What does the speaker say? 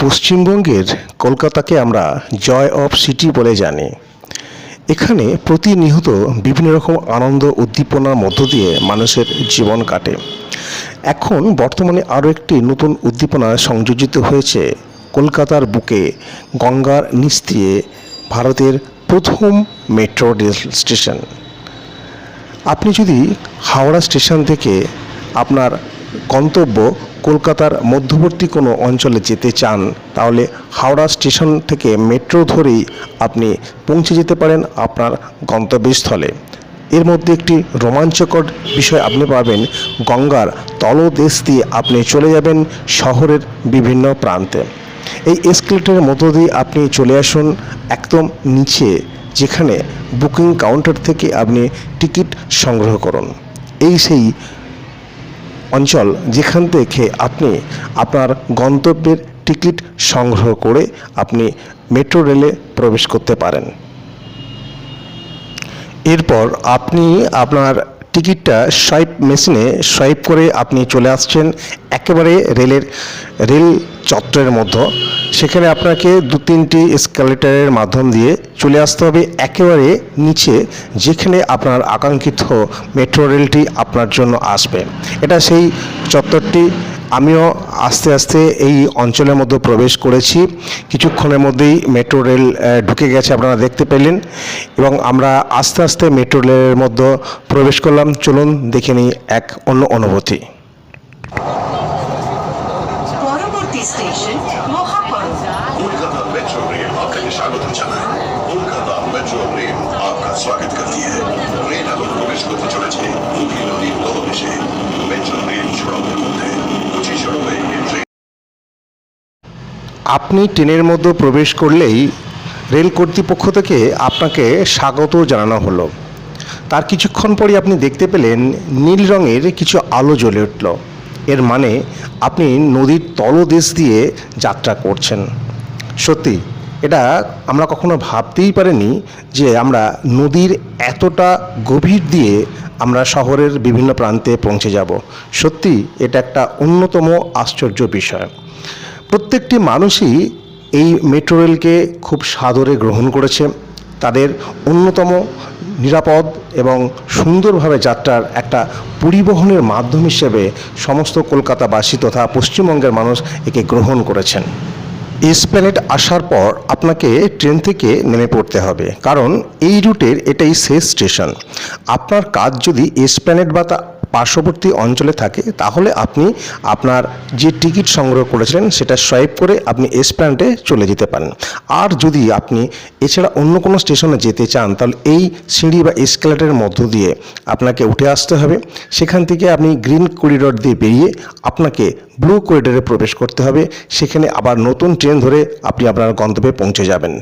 পশ্চিমবঙ্গের কলকাতাকে আমরা জয় অফ সিটি বলে জানি। এখানে প্রতিনিয়ত বিভিন্ন রকম আনন্দ উদ্দীপনার মধ্য দিয়ে মানুষের জীবন কাটে। এখন বর্তমানে আরও একটি নতুন উদ্দীপনা সংযোজিত হয়েছে কলকাতার বুকে গঙ্গার নিচ দিয়ে ভারতের প্রথম মেট্রো রেল স্টেশন। আপনি যদি হাওড়া স্টেশন থেকে আপনার গন্তব্য কলকাতার মধ্যবর্তী কোনো অঞ্চলে যেতে চান, তাহলে হাওড়া স্টেশন থেকে মেট্রো ধরেই আপনি পৌঁছে যেতে পারেন আপনার গন্তব্যস্থলে। এর মধ্যে একটি রোমাঞ্চকর বিষয় আপনি পাবেন, গঙ্গার তলদেশ দিয়ে আপনি চলে যাবেন শহরের বিভিন্ন প্রান্তে। এই এসকেলেটরের মধ্য দিয়ে আপনি চলে আসুন একদম নিচে, যেখানে বুকিং কাউন্টার থেকে আপনি টিকিট সংগ্রহ করুন। এই সেই অঞ্চল যেখান থেকে আপনি আপনার গন্তব্যের টিকিট সংগ্রহ করে আপনি মেট্রো রেলে প্রবেশ করতে পারেন। এরপর আপনি আপনার টিকিটটা সোয়াইপ মেশিনে সোয়াইপ করে আপনি চলে আসছেন একেবারে রেল চত্বরের মধ্যে। সেখানে আপনাকে 2-3টি এসকেলেটরের মাধ্যম দিয়ে চলে আসতে হবে একেবারে নিচে, যেখানে আপনার আকাঙ্ক্ষিত মেট্রো রেলটি আপনার জন্য আসবে। এটা সেই চত্বরটি। আমিও আস্তে আস্তে এই অঞ্চলের মধ্যে প্রবেশ করেছি। কিছুক্ষণের মধ্যেই মেট্রো রেল ঢুকে গেছে, আপনারা দেখতে পেলেন, এবং আমরা আস্তে আস্তে মেট্রো রেলের মধ্যে প্রবেশ করলাম। চলুন দেখে নিই এক অন্য অনুভূতি। পরবর্তী স্টেশন মহাপরদা। कोलकाता मेट्रो रेल आपका स्वागत জানায়। कोलकाता मेट्रो रेल आपका स्वागत करती है। ट्रेन अब प्रवेश করতে চলেছে হুগলি নদীর তলদেশে। মেট্রো রেল সড়কের মধ্যে 25 সড়কে ট্রেন। আপনি ট্রেনের মধ্যে প্রবেশ করলেই রেল কর্তৃপক্ষ থেকে আপনাকে স্বাগত জানানো হলো। তার কিছুক্ষণ পরই আপনি দেখতে পেলেন নীল রঙের কিছু আলো জ্বলে উঠল। এর মানে আপনি নদীর তলদেশ দিয়ে যাত্রা করছেন। সত্যি এটা আমরা কখনো ভাবতেই পারিনি যে আমরা নদীর এতটা গভীর দিয়ে আমরা শহরের বিভিন্ন প্রান্তে পৌঁছে যাব। সত্যি এটা একটা অন্যতম আশ্চর্য বিষয়। প্রত্যেকটি মানুষই এই মেট্রো রেলকে খুব সাদরে গ্রহণ করেছে। তাদের অন্যতম নিরাপদ এবং সুন্দরভাবে যাত্রার একটা পরিবহনের মাধ্যম হিসেবে সমস্ত কলকাতাবাসী তথা পশ্চিমবঙ্গের মানুষ একে গ্রহণ করেছেন। এসপ্ল্যানেড আসার পর আপনাকে ট্রেন থেকে নেমে পড়তে হবে, কারণ এই রুটের এটাই শেষ স্টেশন। আপনার কাজ যদি এসপ্ল্যানেড বা পার্শ্ববর্তী অঞ্চলে থাকে, তাহলে আপনি আপনার যে টিকিট সংগ্রহ করেছিলেন সেটা সোয়াইপ করে আপনি এসপ্ল্যানেডে চলে যেতে পারেন। আর যদি আপনি এছাড়া অন্য কোনো স্টেশনে যেতে চান, তাহলে এই সিঁড়ি বা এসকেলেটরের মধ্য দিয়ে আপনাকে উঠে আসতে হবে। সেখান থেকে আপনি গ্রিন করিডোর দিয়ে বেরিয়ে আপনাকে ব্লু করিডোরে প্রবেশ করতে হবে। সেখানে আবার নতুন ট্রেন ধরে আপনি আপনার গন্তব্যে পৌঁছে যাবেন।